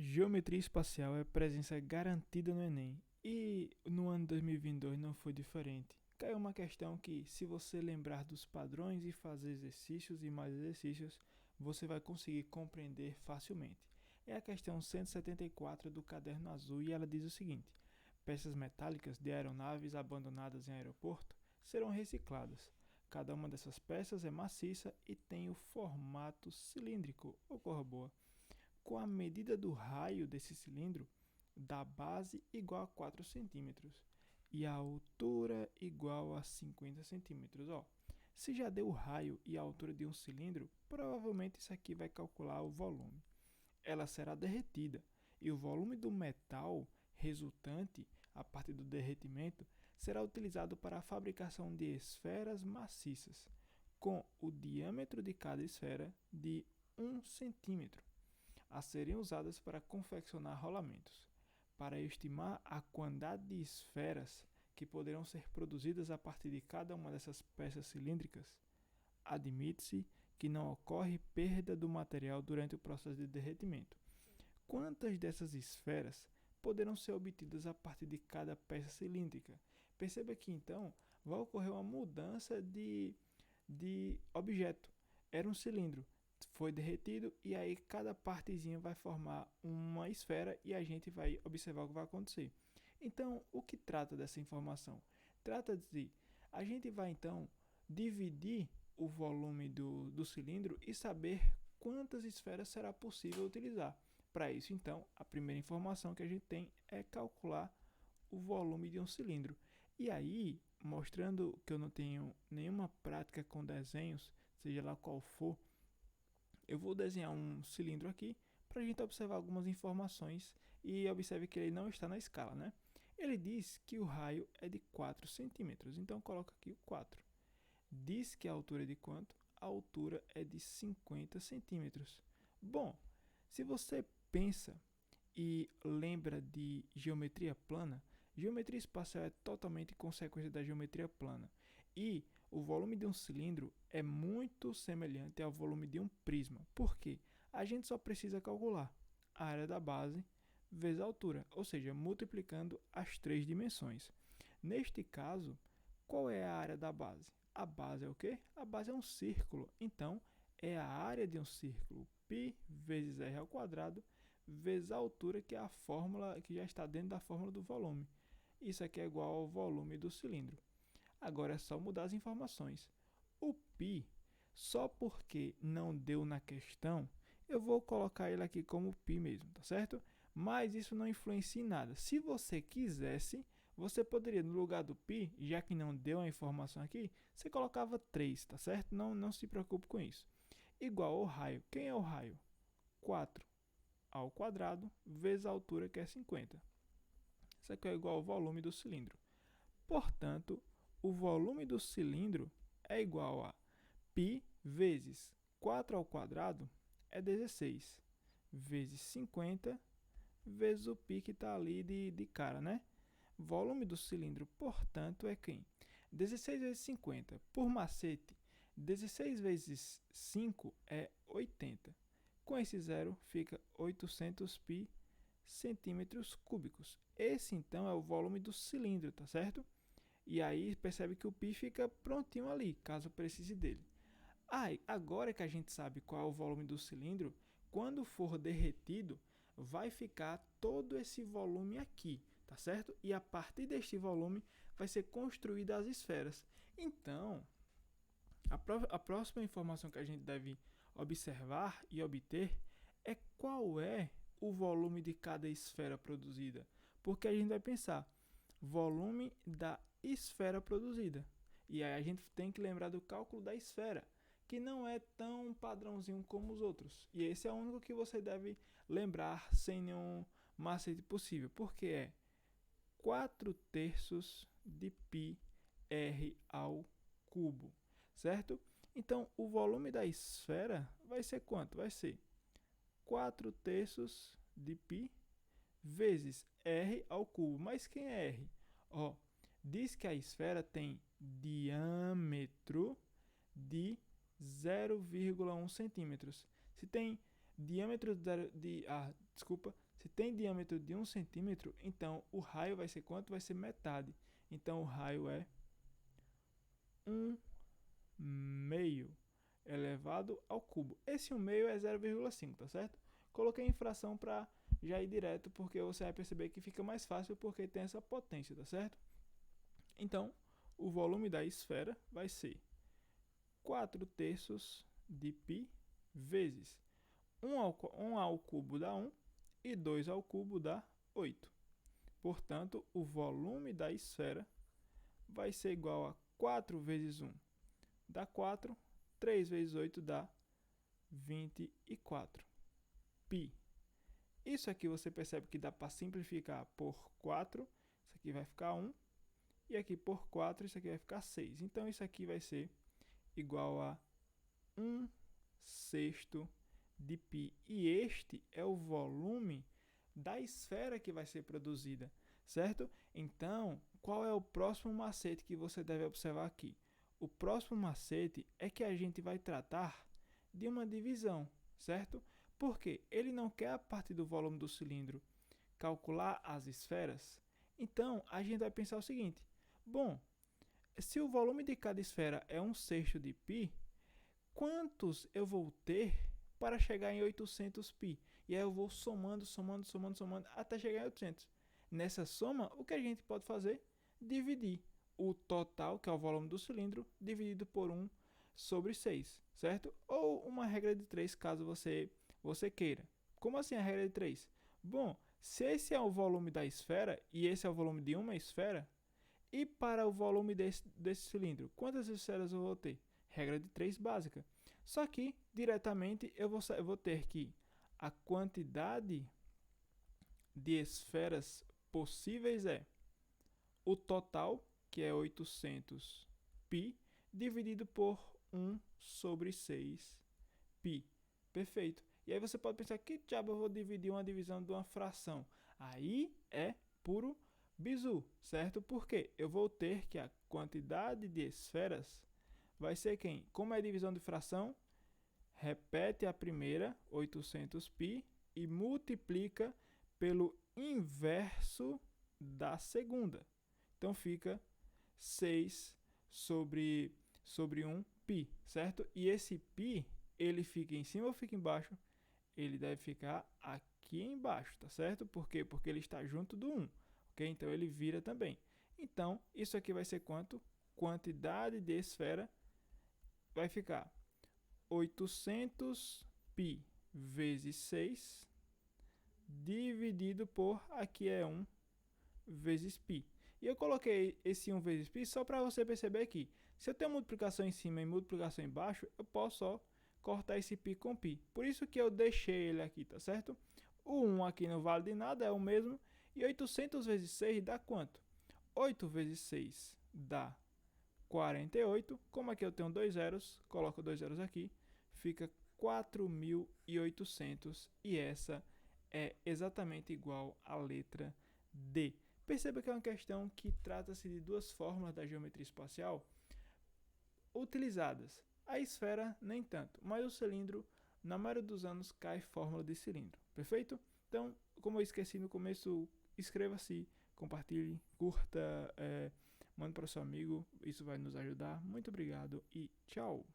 Geometria espacial é presença garantida no Enem. E no ano 2022 não foi diferente. Caiu uma questão que, se você lembrar dos padrões e fazer exercícios e mais exercícios, você vai conseguir compreender facilmente. É a questão 174 do caderno azul e ela diz o seguinte: peças metálicas de aeronaves abandonadas em aeroporto serão recicladas. Cada uma dessas peças é maciça e tem o formato cilíndrico ou cor boa, com a medida do raio desse cilindro da base igual a 4 centímetros e a altura igual a 50 centímetros. Se já deu o raio e a altura de um cilindro, provavelmente isso aqui vai calcular o volume. Ela será derretida e o volume do metal resultante a partir do derretimento será utilizado para a fabricação de esferas maciças, com o diâmetro de cada esfera de 1 centímetro, a serem usadas para confeccionar rolamentos. Para estimar a quantidade de esferas que poderão ser produzidas a partir de cada uma dessas peças cilíndricas, admite-se que não ocorre perda do material durante o processo de derretimento. Quantas dessas esferas poderão ser obtidas a partir de cada peça cilíndrica? Perceba que então vai ocorrer uma mudança de objeto. Era um cilindro, foi derretido e aí cada partezinha vai formar uma esfera e a gente vai observar o que vai acontecer. Então, o que trata dessa informação? Trata de a gente vai então dividir o volume do cilindro e saber quantas esferas será possível utilizar. Para isso, então, a primeira informação que a gente tem é calcular o volume de um cilindro. E aí, mostrando que eu não tenho nenhuma prática com desenhos, seja lá qual for, eu vou desenhar um cilindro aqui para a gente observar algumas informações e observe que ele não está na escala, né? Ele diz que o raio é de 4 centímetros, então coloca aqui o 4. Diz que a altura é de quanto? A altura é de 50 centímetros. Bom, se você pensa e lembra de geometria espacial é totalmente consequência da geometria plana. E o volume de um cilindro é muito semelhante ao volume de um prisma. Por quê? A gente só precisa calcular a área da base vezes a altura, ou seja, multiplicando as três dimensões. Neste caso, qual é a área da base? A base é o quê? A base é um círculo. Então, é a área de um círculo. Π vezes r ao quadrado vezes a altura, que é a fórmula que já está dentro da fórmula do volume. Isso aqui é igual ao volume do cilindro. Agora é só mudar as informações. O π, só porque não deu na questão, eu vou colocar ele aqui como π mesmo, tá certo? Mas isso não influencia em nada. Se você quisesse, você poderia, no lugar do π, já que não deu a informação aqui, você colocava 3, tá certo? Não se preocupe com isso. Igual ao raio. Quem é o raio? 4 ao quadrado vezes a altura, que é 50. Isso aqui é igual ao volume do cilindro. Portanto, o volume do cilindro é igual a π vezes 4 ao quadrado é 16, vezes 50, vezes o π que está ali de cara, né? Volume do cilindro, portanto, é quem? 16 vezes 50. Por macete, 16 vezes 5 é 80. Com esse zero, fica 800 π centímetros cúbicos. Esse, então, é o volume do cilindro, tá certo? E aí, percebe que o π fica prontinho ali, caso precise dele. Agora que a gente sabe qual é o volume do cilindro, quando for derretido, vai ficar todo esse volume aqui, tá certo? E a partir deste volume vai ser construída as esferas. Então, a próxima informação que a gente deve observar e obter é qual é o volume de cada esfera produzida. Porque a gente vai pensar, volume da esfera produzida. E aí a gente tem que lembrar do cálculo da esfera, que não é tão padrãozinho como os outros. E esse é o único que você deve lembrar sem nenhum macete possível, porque é 4 terços de π r ao cubo, certo? Então, o volume da esfera vai ser quanto? Vai ser 4 terços de π vezes r ao cubo. Mas quem é r? Diz que a esfera tem diâmetro de 0,1 centímetros. Se tem diâmetro se tem diâmetro de 1 centímetro, então o raio vai ser quanto? Vai ser metade. Então o raio é 1 meio elevado ao cubo. Esse 1 meio é 0,5, tá certo? Coloquei em fração para já ir direto, porque você vai perceber que fica mais fácil porque tem essa potência, tá certo? Então, o volume da esfera vai ser 4/3 de π vezes 1 ao cubo dá 1 e 2 ao cubo dá 8. Portanto, o volume da esfera vai ser igual a 4 vezes 1 dá 4, 3 vezes 8 dá 24 π. Isso aqui você percebe que dá para simplificar por 4, isso aqui vai ficar 1, e aqui por 4, isso aqui vai ficar 6. Então, isso aqui vai ser igual a 1/6 de π. E este é o volume da esfera que vai ser produzida, certo? Então, qual é o próximo macete que você deve observar aqui? O próximo macete é que a gente vai tratar de uma divisão, certo? Porque ele não quer, a partir do volume do cilindro, calcular as esferas. Então, a gente vai pensar o seguinte: bom, se o volume de cada esfera é 1/6 de π, quantos eu vou ter para chegar em 800 π? E aí eu vou somando até chegar em 800. Nessa soma, o que a gente pode fazer? Dividir o total, que é o volume do cilindro, dividido por 1/6, certo? Ou uma regra de 3, caso você queira. Como assim a regra de 3? Bom, se esse é o volume da esfera e esse é o volume de uma esfera, e para o volume desse cilindro, quantas esferas eu vou ter? Regra de 3 básica. Só que, diretamente, eu vou ter que a quantidade de esferas possíveis é o total, que é 800 π, dividido por 1/6 π. Perfeito. E aí você pode pensar, que diabo eu vou dividir uma divisão de uma fração? Aí é puro bizu, certo? Porque eu vou ter que a quantidade de esferas vai ser quem? Como é divisão de fração, repete a primeira, 800 π, e multiplica pelo inverso da segunda. Então fica 6 sobre 1 π, certo? E esse π, ele fica em cima ou fica embaixo? Ele deve ficar aqui embaixo, tá certo? Por quê? Porque ele está junto do 1, ok? Então ele vira também. Então, isso aqui vai ser quanto? Quantidade de esfera vai ficar 800 π vezes 6 dividido por, aqui é 1 vezes π. E eu coloquei esse 1 vezes π só para você perceber que, se eu tenho multiplicação em cima e multiplicação embaixo, eu posso só cortar esse π com π. Por isso que eu deixei ele aqui, tá certo? O 1 aqui não vale de nada, é o mesmo. E 800 vezes 6 dá quanto? 8 vezes 6 dá 48. Como aqui eu tenho 2 zeros, coloco 2 zeros aqui, fica 4.800. E essa é exatamente igual à letra D. Perceba que é uma questão que trata-se de duas fórmulas da geometria espacial utilizadas. A esfera, nem tanto, mas o cilindro, na maioria dos anos, cai fórmula de cilindro. Perfeito? Então, como eu esqueci no começo, inscreva-se, compartilhe, curta, mande para o seu amigo, isso vai nos ajudar. Muito obrigado e tchau!